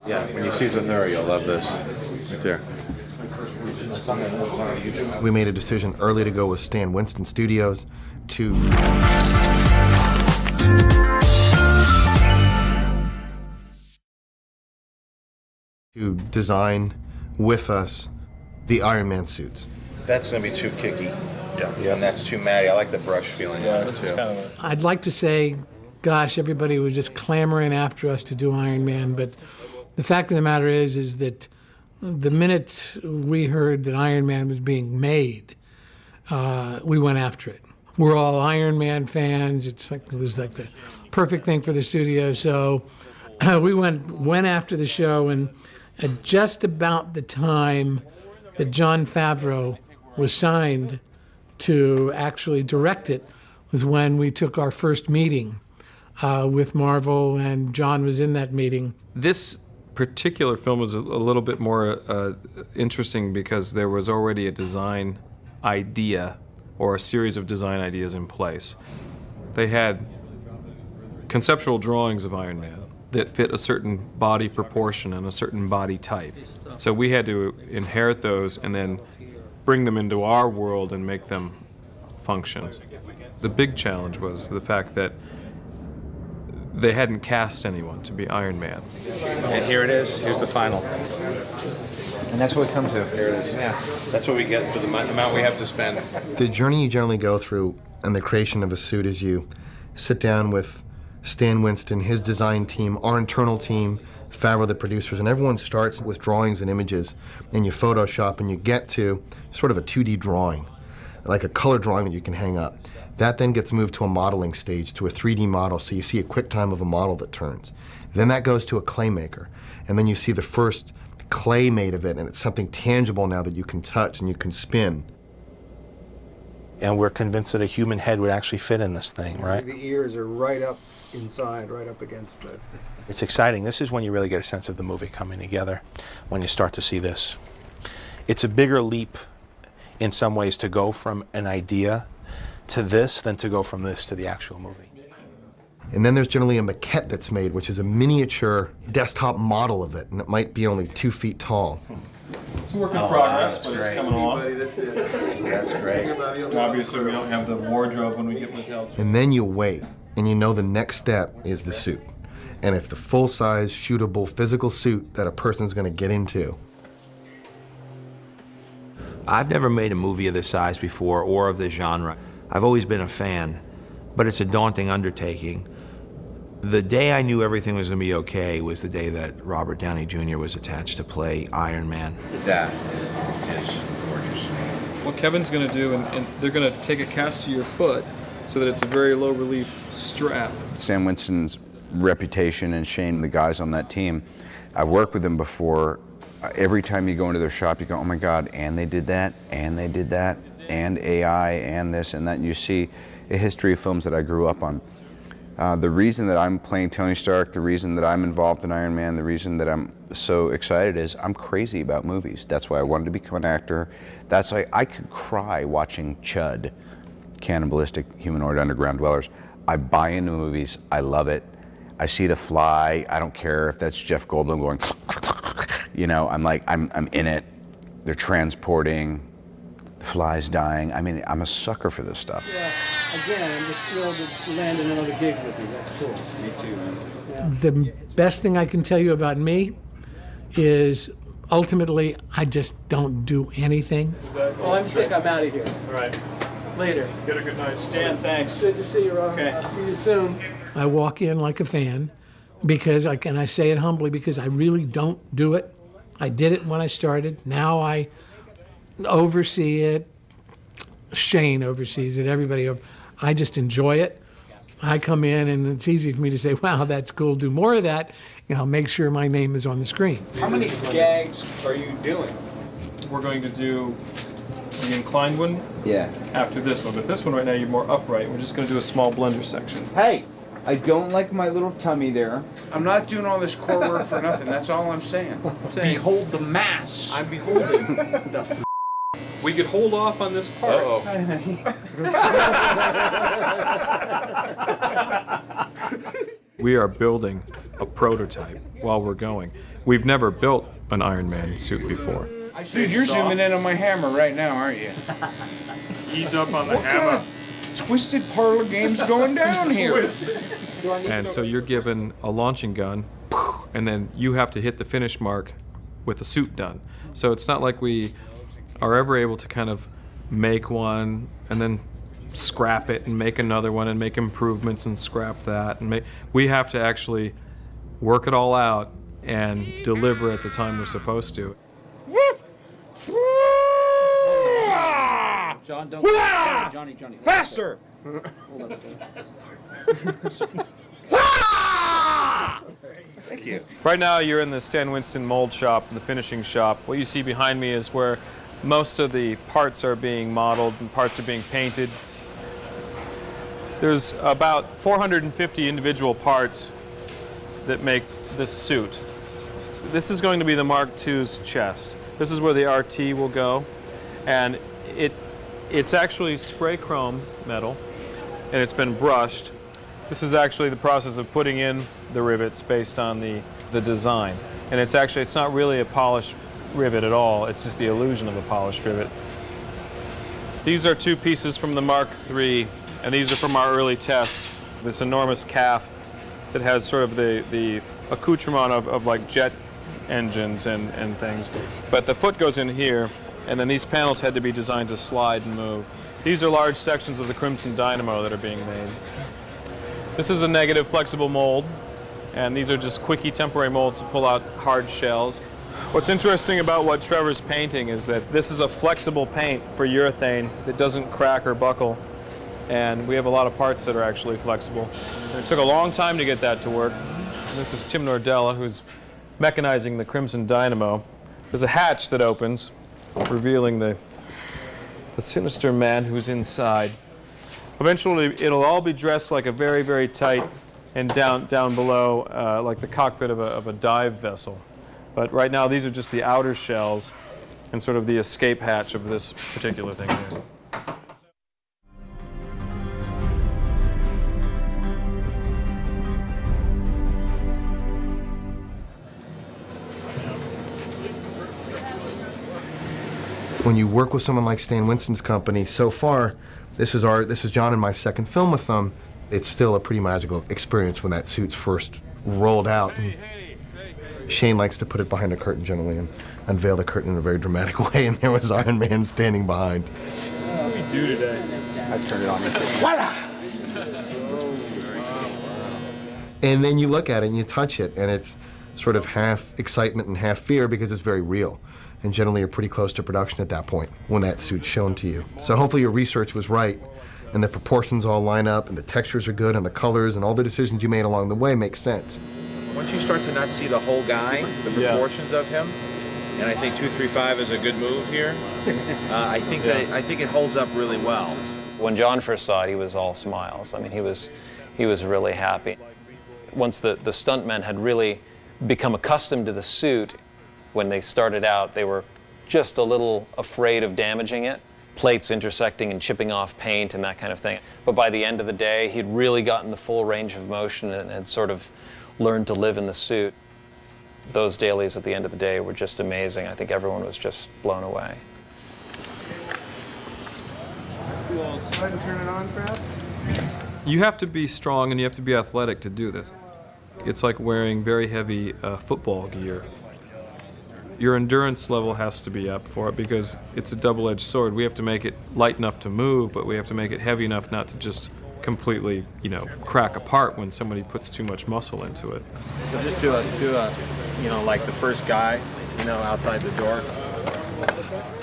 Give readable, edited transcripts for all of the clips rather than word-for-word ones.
Yeah, when you see Zathura, you'll love this. Right there. We made a decision early to go with Stan Winston Studios to design with us the Iron Man suits. That's going to be too kicky. Yeah. And that's too matty. I like the brush feeling. Yeah, on it, this too. is kind of I'd like to say, gosh, everybody was just clamoring after us to do Iron Man, but the fact of the matter is that the minute we heard that Iron Man was being made, we went after it. We're all Iron Man fans. It was like the perfect thing for the studio. So we went after the show, and at just about the time that Jon Favreau was signed to actually direct it was when we took our first meeting with Marvel, and Jon was in that meeting. This particular film was a little bit more interesting because there was already a design idea or a series of design ideas in place. They had conceptual drawings of Iron Man that fit a certain body proportion and a certain body type. So we had to inherit those and then bring them into our world and make them function. The big challenge was the fact that they hadn't cast anyone to be Iron Man. And here it is. Here's the final. And that's what we come to. Here it is. Yeah. That's what we get for the amount we have to spend. The journey you generally go through in the creation of a suit is you sit down with Stan Winston, his design team, our internal team, Favreau, the producers, and everyone starts with drawings and images, and you Photoshop, and you get to sort of a 2D drawing, like a color drawing that you can hang up. That then gets moved to a modeling stage, to a 3D model, so you see a quick time of a model that turns. Then that goes to a clay maker, and then you see the first clay made of it, and it's something tangible now that you can touch and you can spin. And we're convinced that a human head would actually fit in this thing, right? The ears are right up inside, right up against the... It's exciting. This is when you really get a sense of the movie coming together, when you start to see this. It's a bigger leap in some ways to go from an idea to this than to go from this to the actual movie. And then there's generally a maquette that's made, which is a miniature desktop model of it, and it might be only 2 feet tall. It's a work in progress, but it's coming along. That's great. Obviously, we don't have the wardrobe when we get withheld. And then you wait, and you know the next step is the suit. And it's the full-size, shootable, physical suit that a person's going to get into. I've never made a movie of this size before or of this genre. I've always been a fan, but it's a daunting undertaking. The day I knew everything was going to be okay was the day that Robert Downey Jr. was attached to play Iron Man. That is gorgeous. What Kevin's going to do, and they're going to take a cast to your foot so that it's a very low relief strap. Stan Winston's reputation and Shane, the guys on that team, I've worked with them before. Every time you go into their shop, you go, oh my God, and they did that, and they did that, and AI, and this and that. And you see a history of films that I grew up on. The reason that I'm playing Tony Stark, the reason that I'm involved in Iron Man, the reason that I'm so excited is I'm crazy about movies. That's why I wanted to become an actor. That's why I could cry watching Chud, Cannibalistic Humanoid Underground Dwellers. I buy into movies, I love it. I see The Fly, I don't care if that's Jeff Goldblum going, you know, I'm like, I'm in it. They're transporting, the fly's dying. I mean, I'm a sucker for this stuff. Yeah, again, I'm just thrilled to land another gig with you. That's cool. Me too, man. Yeah. The best thing I can tell you about me is ultimately I just don't do anything. Oh, I'm sick. I'm out of here. All right. Later. Get a good night. Stan, thanks. Good to see you, Rob. Okay. I'll see you soon. I walk in like a fan because I say it humbly because I really don't do it. I did it when I started. Now I oversee it. Shane oversees it. Everybody. I just enjoy it. I come in and it's easy for me to say, wow, that's cool. Do more of that. You know, make sure my name is on the screen. How many gags are you doing? We're going to do the inclined one Yeah. after this one, but this one right now you're more upright. We're just going to do a small blender section. Hey, I don't like my little tummy there. I'm not doing all this core work for nothing. That's all I'm saying. Behold the mass. I'm beholding the We could hold off on this part. Uh-oh. We are building a prototype while we're going. We've never built an Iron Man suit before. Dude, you're zooming in on my hammer right now, aren't you? He's up on the What kind of twisted parlor game's going down here? And so you're given a launching gun, and then you have to hit the finish mark with the suit done. So it's not like we are ever able to kind of make one and then scrap it and make another one and make improvements and scrap that. And we have to actually work it all out and deliver at the time we're supposed to. John, don't Johnny. Faster! Thank you. Right now you're in the Stan Winston mold shop, the finishing shop. What you see behind me is where most of the parts are being modeled and parts are being painted. There's about 450 individual parts that make this suit. This is going to be the Mark II's chest. This is where the RT will go, and it's actually spray chrome metal, and it's been brushed. This is actually the process of putting in the rivets based on the design. And it's not really a polished rivet at all, it's just the illusion of a polished rivet. These are two pieces from the Mark III, and these are from our early test. This enormous calf that has sort of the accoutrement of like jet engines and things. But the foot goes in here, and then these panels had to be designed to slide and move. These are large sections of the Crimson Dynamo that are being made. This is a negative flexible mold, and these are just quickie temporary molds to pull out hard shells. What's interesting about what Trevor's painting is that this is a flexible paint for urethane that doesn't crack or buckle, and we have a lot of parts that are actually flexible. And it took a long time to get that to work. And this is Tim Nordella, who's mechanizing the Crimson Dynamo. There's a hatch that opens, revealing the sinister man who's inside. Eventually, it'll all be dressed like a very, very tight and down below, like the cockpit of a dive vessel. But right now, these are just the outer shells and sort of the escape hatch of this particular thing here. When you work with someone like Stan Winston's company, so far, this is John and my second film with them. It's still a pretty magical experience when that suit's first rolled out. And Shane likes to put it behind a curtain generally and unveil the curtain in a very dramatic way, and there was Iron Man standing behind. What do we do today? I turned it on. Voila! And then you look at it and you touch it, and it's sort of half excitement and half fear because it's very real. And generally you're pretty close to production at that point when that suit's shown to you. So hopefully your research was right, and the proportions all line up, and the textures are good, and the colors, and all the decisions you made along the way make sense. Once you start to not see the whole guy, the proportions of him, and I think 235 is a good move here. I think it holds up really well. When John first saw it, he was all smiles. I mean, he was really happy. Once the stuntmen had really become accustomed to the suit, when they started out, they were just a little afraid of damaging it. Plates intersecting and chipping off paint and that kind of thing. But by the end of the day, he'd really gotten the full range of motion and had sort of learned to live in the suit. Those dailies at the end of the day were just amazing. I think everyone was just blown away. You have to be strong and you have to be athletic to do this. It's like wearing very heavy football gear. Your endurance level has to be up for it because it's a double-edged sword. We have to make it light enough to move, but we have to make it heavy enough not to just completely, crack apart when somebody puts too much muscle into it. So just do a, like the first guy, outside the door.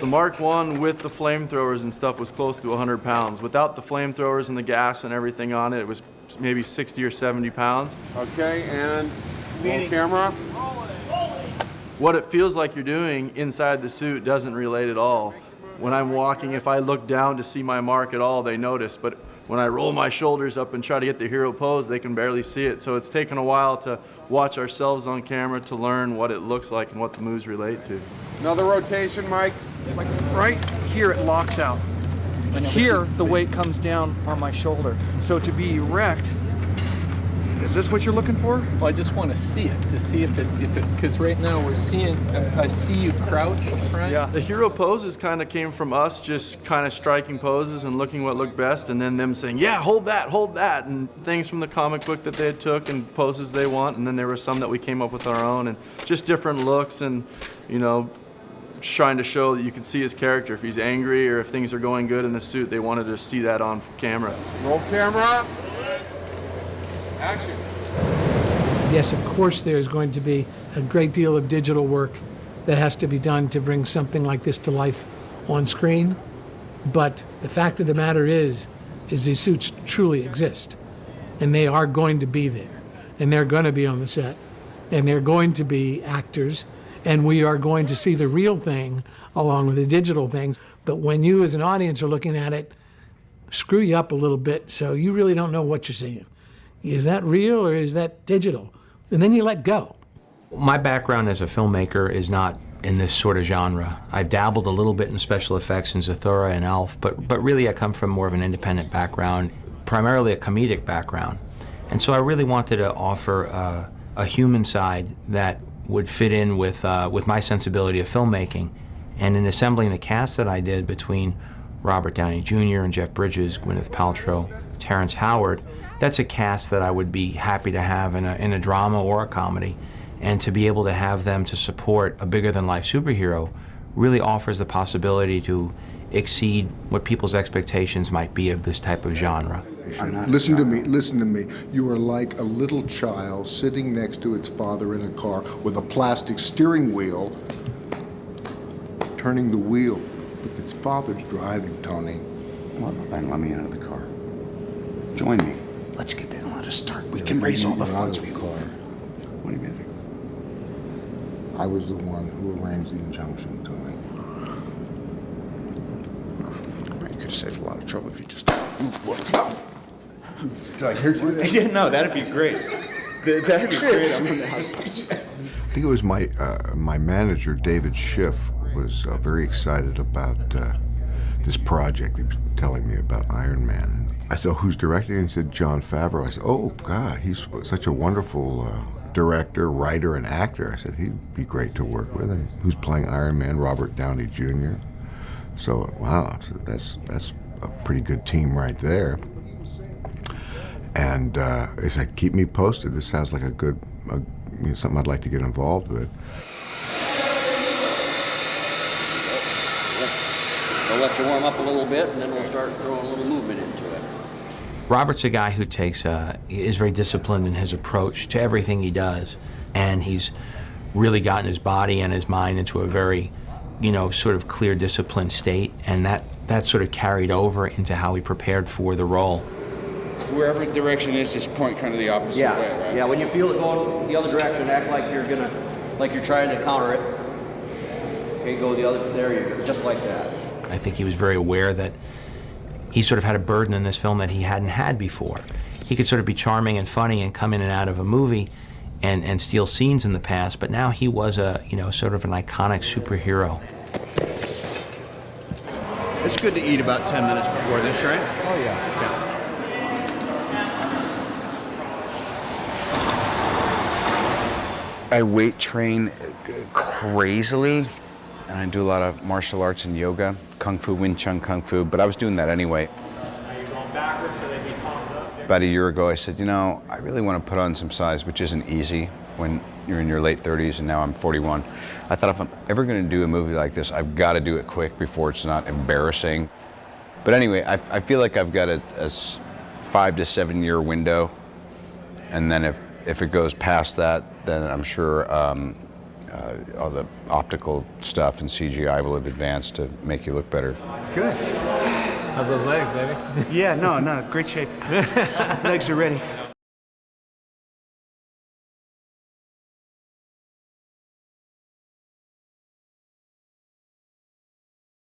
The Mark I with the flamethrowers and stuff was close to 100 pounds. Without the flamethrowers and the gas and everything on it, it was maybe 60 or 70 pounds. Okay, and roll camera. What it feels like you're doing inside the suit doesn't relate at all. When I'm walking, if I look down to see my mark at all, they notice. But when I roll my shoulders up and try to get the hero pose, they can barely see it. So it's taken a while to watch ourselves on camera to learn what it looks like and what the moves relate to. Another rotation, Mike. Like right here it locks out. Here the weight comes down on my shoulder. So to be erect, Is this what you're looking for? Well, I just want to see it, because right now we're seeing, I see you crouch, right? Yeah. The hero poses kind of came from us just kind of striking poses and looking what looked best, and then them saying, yeah, hold that, and things from the comic book that they had took and poses they want, and then there were some that we came up with our own, and just different looks, and, you know, trying to show that you could see his character. If he's angry or if things are going good in the suit, they wanted to see that on camera. Roll camera. Action. Yes, of course there's going to be a great deal of digital work that has to be done to bring something like this to life on screen. But the fact of the matter is these suits truly exist. And they are going to be there. And they're going to be on the set. And they're going to be actors. And we are going to see the real thing along with the digital thing. But when you as an audience are looking at it, screw you up a little bit so you really don't know what you're seeing. Is that real or is that digital? And then you let go. My background as a filmmaker is not in this sort of genre. I've dabbled a little bit in special effects in Zathura and Elf, but really I come from more of an independent background, primarily a comedic background. And so I really wanted to offer a human side that would fit in with my sensibility of filmmaking. And in assembling the cast that I did between Robert Downey Jr. and Jeff Bridges, Gwyneth Paltrow, Terrence Howard, that's a cast that I would be happy to have in a drama or a comedy. And to be able to have them to support a bigger-than-life superhero really offers the possibility to exceed what people's expectations might be of this type of genre. Listen to me. You are like a little child sitting next to its father in a car with a plastic steering wheel, turning the wheel. But its father's driving, Tony. Well, then let me out of the car. Join me. Let's get there and let us start. We can raise all the funds we car. What do you mean? I was the one who arranged the injunction, Tony. You could have saved a lot of trouble if you just... Did I hear you there? Yeah, no, that'd be great. That'd be great. I'm on the house. I think it was my manager, David Schiff, was very excited about this project. He was telling me about Iron Man. And I said, oh, who's directing? And he said, Jon Favreau. I said, oh, God, he's such a wonderful director, writer, and actor. I said, he'd be great to work with. And who's playing Iron Man? Robert Downey Jr. So, wow, so that's a pretty good team right there. And he said, keep me posted. This sounds like a good, something I'd like to get involved with. We'll let you warm up a little bit, and then we'll start throwing a little movement into it. Robert's a guy who is very disciplined in his approach to everything he does. And he's really gotten his body and his mind into a very, sort of clear, disciplined state. And that sort of carried over into how he prepared for the role. Wherever direction is, just point kind of the opposite way, right? Yeah, when you feel it going the other direction, act like you're trying to counter it. Okay, go the other, there you go, just like that. I think he was very aware that he sort of had a burden in this film that he hadn't had before. He could sort of be charming and funny and come in and out of a movie and steal scenes in the past, but now he was sort of an iconic superhero. It's good to eat about 10 minutes before this, right? Oh, yeah. I weight train crazily, and I do a lot of martial arts and yoga, Kung Fu, Wing Chun Kung Fu, but I was doing that anyway. Are you going backwards so they be pumped up? About a year ago, I said, I really want to put on some size, which isn't easy when you're in your late 30s, and now I'm 41. I thought if I'm ever going to do a movie like this, I've got to do it quick before it's not embarrassing. But anyway, I feel like I've got a 5 to 7 year window, and then if it goes past that, then I'm sure all the optical stuff and CGI will have advanced to make you look better. That's good. How's those legs, baby? Yeah, no, great shape. Legs are ready.